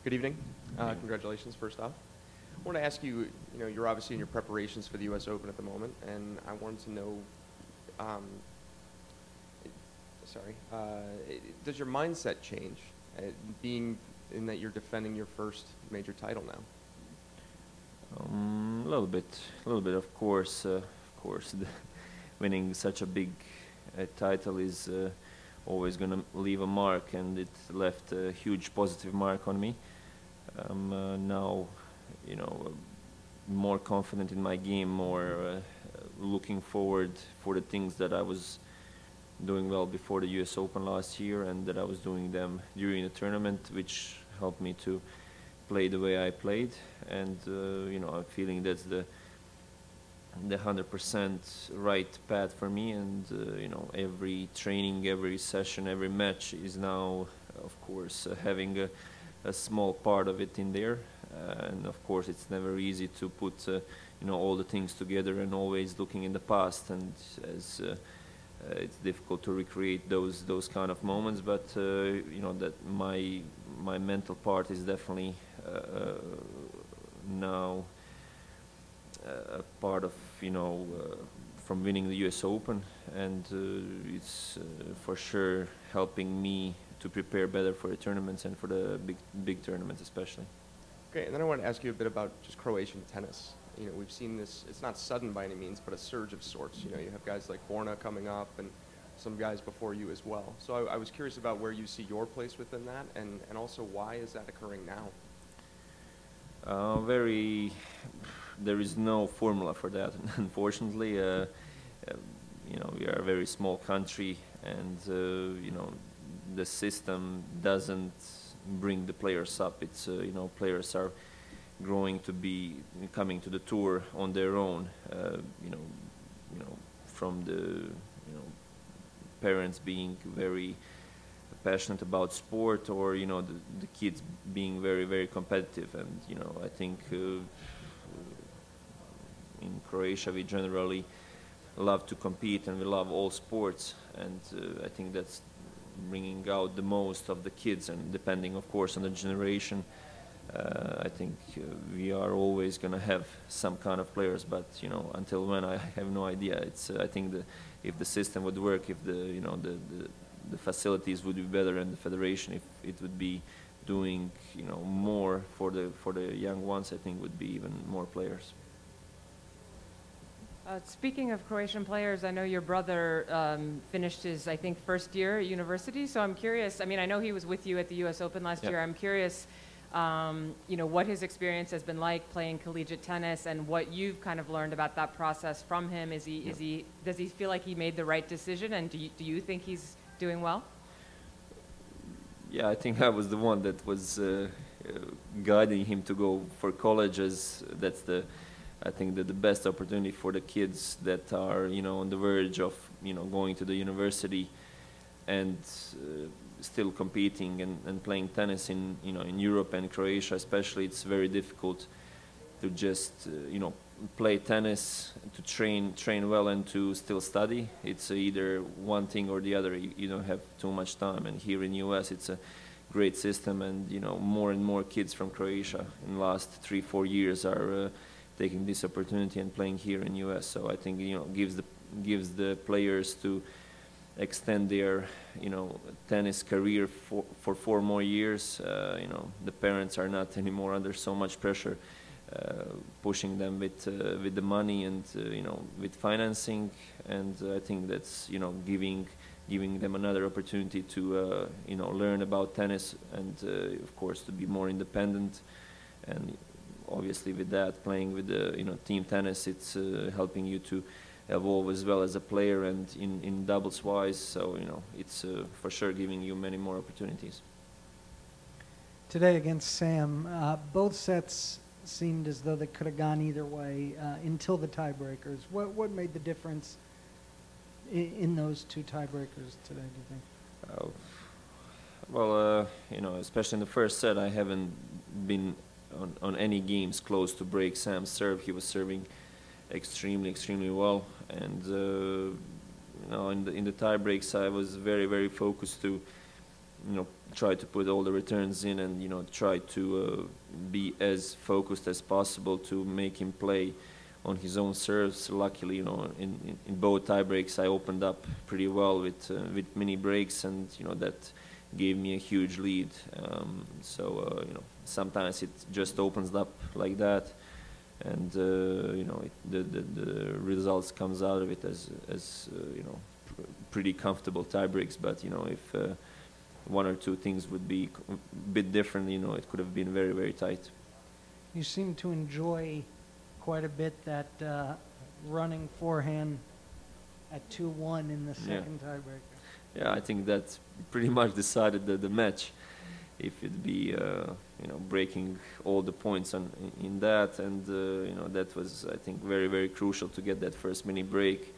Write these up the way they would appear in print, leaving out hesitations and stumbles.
Good evening. Congratulations, first off. I want to ask you, you're obviously in your preparations for the U.S. Open at the moment, and I wanted to know, um, does your mindset change, being in that you're defending your first major title now? A little bit. Of course, winning such a big title is always going to leave a mark, and it left a huge positive mark on me. Now, more confident in my game, more looking forward for the things that I was doing well before the U.S. Open last year, and that I was doing them during the tournament, which helped me to play the way I played. And I'm feeling that's the 100% right path for me. And every training, every session, every match is now, of course, having a small part of it in there. And of course, it's never easy to put all the things together and always looking in the past. And as it's difficult to recreate those kind of moments, but that my mental part is definitely now a part of from winning the U.S. Open, and it's for sure helping me to prepare better for the tournaments and for the big tournaments especially. Okay, and then I want to ask you a bit about just Croatian tennis. We've seen this, it's not sudden by any means, but a surge of sorts. You have guys like Borna coming up and some guys before you as well. So I was curious about where you see your place within that, and also why is that occurring now? There is no formula for that, unfortunately. We are a very small country, and the system doesn't bring the players up. It's players are growing to be coming to the tour on their own. From the parents being very passionate about sport, or the kids being very, very competitive. And I think in Croatia we generally love to compete, and we love all sports, and I think that's bringing out the most of the kids. And depending, of course, on the generation, I think we are always going to have some kind of players, but until when, I have no idea. It's I think if the system would work, if the facilities would be better, and the federation, if it would be doing more for the young ones, I think would be even more players. Speaking of Croatian players, I know your brother finished his, I think, first year at university. So I'm curious. I mean, I know he was with you at the U.S. Open last year. I'm curious, what his experience has been like playing collegiate tennis, and what you've kind of learned about that process from him. Does he feel like he made the right decision, and do you think he's doing well? Yeah, I think I was the one that was guiding him to go for college, as that's I think that the best opportunity for the kids that are on the verge of going to the university and still competing and playing tennis in in Europe and Croatia especially. It's very difficult to just play tennis, to train well, and to still study. It's either one thing or the other. You don't have too much time. And here in US, it's a great system, and more and more kids from Croatia in the last 3-4 years are taking this opportunity and playing here in US. So I think gives the players to extend their tennis career for 4 more years. The parents are not anymore under so much pressure, pushing them with the money and with financing. And I think that's giving them another opportunity to learn about tennis, and of course to be more independent. And obviously with that, playing with the team tennis, it's helping you to evolve as well as a player, and in doubles wise. So it's for sure giving you many more opportunities. Today against Sam, both sets seemed as though they could have gone either way until the tiebreakers. What made the difference in those 2 tiebreakers today, do you think? Well, especially in the first set, I haven't been on any games close to break Sam's serve. He was serving extremely well, and in the tie breaks I was very focused to try to put all the returns in and, try to be as focused as possible to make him play on his own serves. Luckily, in both tie breaks, I opened up pretty well with mini breaks, and that gave me a huge lead. So sometimes it just opens up like that, and the results comes out of it as pretty comfortable tie breaks. But if one or two things would be a bit different, it could have been very, very tight. You seem to enjoy quite a bit that running forehand at 2-1 in the second tiebreaker. Yeah, I think that pretty much decided the match. If it'd be breaking all the points in that, and that was, I think, very, very crucial to get that first mini break,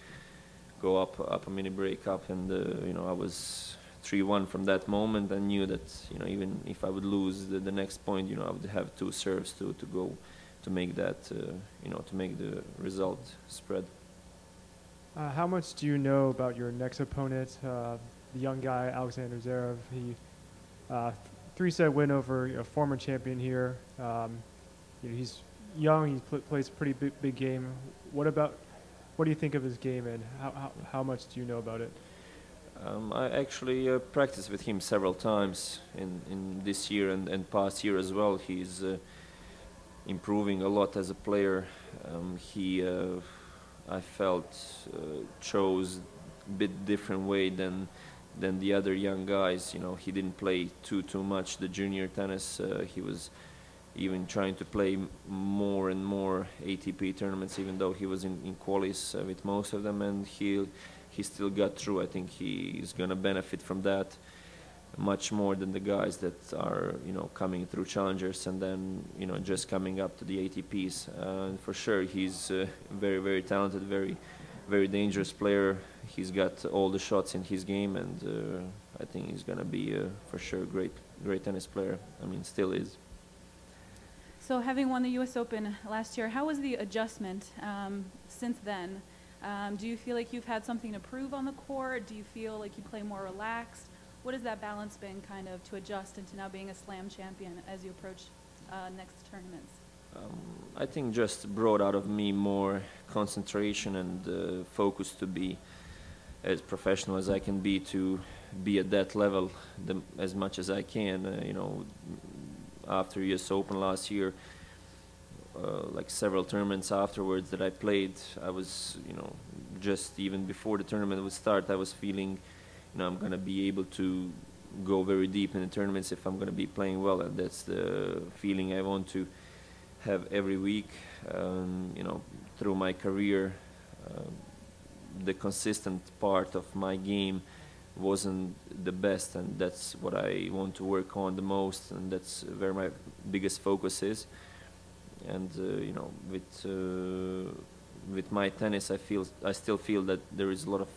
go up a mini break up, and I was 3-1 from that moment. I knew that even if I would lose the next point, I would have two serves to go to make that to make the result spread. How much do you know about your next opponent, the young guy Alexander Zverev? He 3-set win over a former champion here. He's young. He plays a pretty big game. What do you think of his game, and how much do you know about it? I actually practiced with him several times in this year and past year as well. He's improving a lot as a player. He, I felt, chose a bit different way than the other young guys. He didn't play too much the junior tennis. He was even trying to play more and more ATP tournaments, even though he was in qualis with most of them, and he still got through. I think he is going to benefit from that much more than the guys that are coming through challengers and then just coming up to the ATPs. For sure, he's a very, very talented, very, very dangerous player. He's got all the shots in his game, and I think he's going to be for sure great tennis player. I mean, still is. So having won the U.S. Open last year, how was the adjustment since then? Do you feel like you've had something to prove on the court? Do you feel like you play more relaxed? What has that balance been kind of to adjust into now being a slam champion as you approach next tournaments? I think just brought out of me more concentration and focus to be as professional as I can be, to be at that level as much as I can. After US Open last year, like several tournaments afterwards that I played, I was, just even before the tournament would start, I was feeling, I'm going to be able to go very deep in the tournaments if I'm going to be playing well, and that's the feeling I want to have every week. Through my career, the consistent part of my game wasn't the best, and that's what I want to work on the most, and that's where my biggest focus is. And with my tennis, I still feel that there is a lot of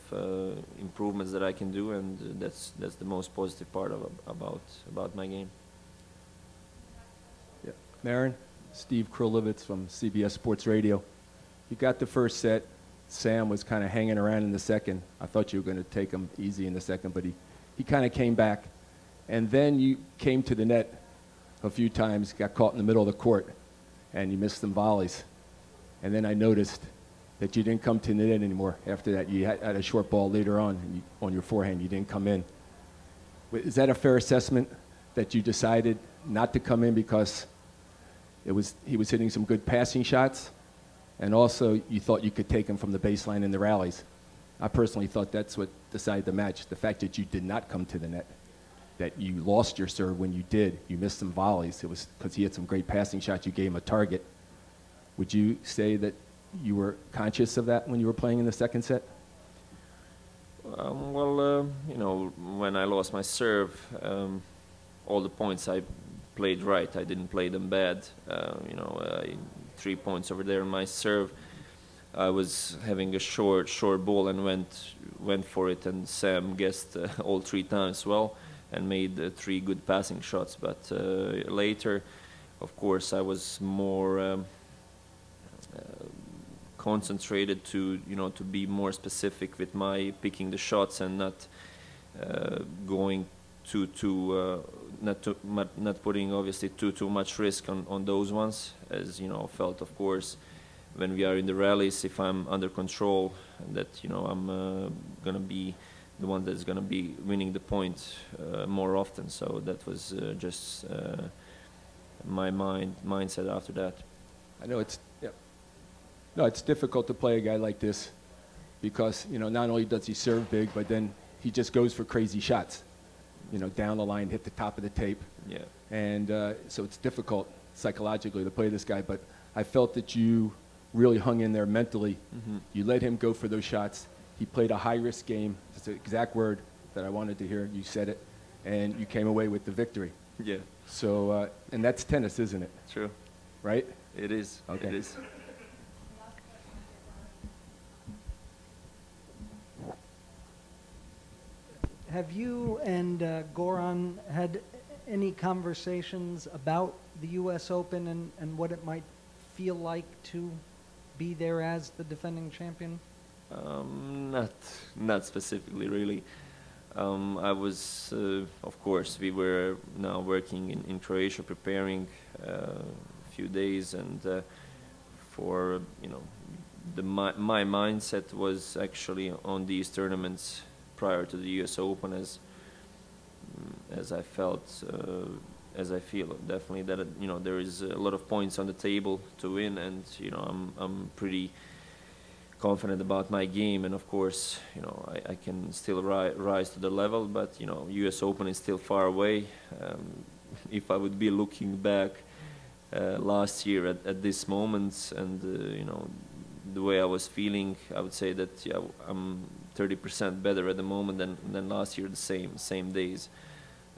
improvements that I can do, and that's the most positive part about my game. Yeah. Marin, Steve Krulevitz from CBS Sports Radio. You got the first set. Sam was kind of hanging around in the second. I thought you were going to take him easy in the second, but he kind of came back. And then you came to the net a few times, got caught in the middle of the court, and you missed some volleys. And then I noticed that you didn't come to the net anymore after that. You had a short ball later on, and on your forehand, you didn't come in. Is that a fair assessment, that you decided not to come in because he was hitting some good passing shots, and also you thought you could take him from the baseline in the rallies? I personally thought that's what decided the match, the fact that you did not come to the net, that you lost your serve when you did. You missed some volleys. It was because he had some great passing shots. You gave him a target. Would you say that you were conscious of that when you were playing in the second set? When I lost my serve, all the points I played right. I didn't play them bad. 3 points over there in my serve. I was having a short ball and went for it, and Sam guessed all 3 times well and made 3 good passing shots. But later, of course, I was more concentrated to be more specific with my picking the shots and not going not putting obviously too much risk on those ones, as you know, felt of course when we are in the rallies, if I'm under control, that you know I'm gonna be the one that's gonna be winning the point more often. So that was just my mindset after that. I know it's, yeah. No, it's difficult to play a guy like this because, you know, not only does he serve big, but then he just goes for crazy shots. You know, down the line, hit the top of the tape. Yeah. And so it's difficult psychologically to play this guy, but I felt that you really hung in there mentally. Mm-hmm. You let him go for those shots. He played a high-risk game. That's the exact word that I wanted to hear. You said it, and you came away with the victory. Yeah. So, and that's tennis, isn't it? True. Right? It is. Okay. It is. Have you and Goran had any conversations about the U.S. Open and what it might feel like to be there as the defending champion? Not specifically, really. I was, of course, we were now working in Croatia, preparing a few days, and for you know, my mindset was actually on these tournaments prior to the U.S. Open, as I felt, as I feel definitely that you know there is a lot of points on the table to win, and you know I'm pretty confident about my game, and of course you know I can still rise to the level, but you know U.S. Open is still far away. If I would be looking back last year at this moment, and you know the way I was feeling, I would say that yeah, I'm 30% better at the moment than last year the same days.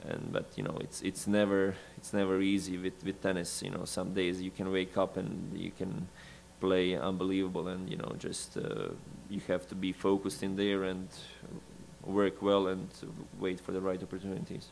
And but you know it's never easy with tennis. You know, some days you can wake up and you can play unbelievable, and you know just you have to be focused in there and work well and wait for the right opportunities.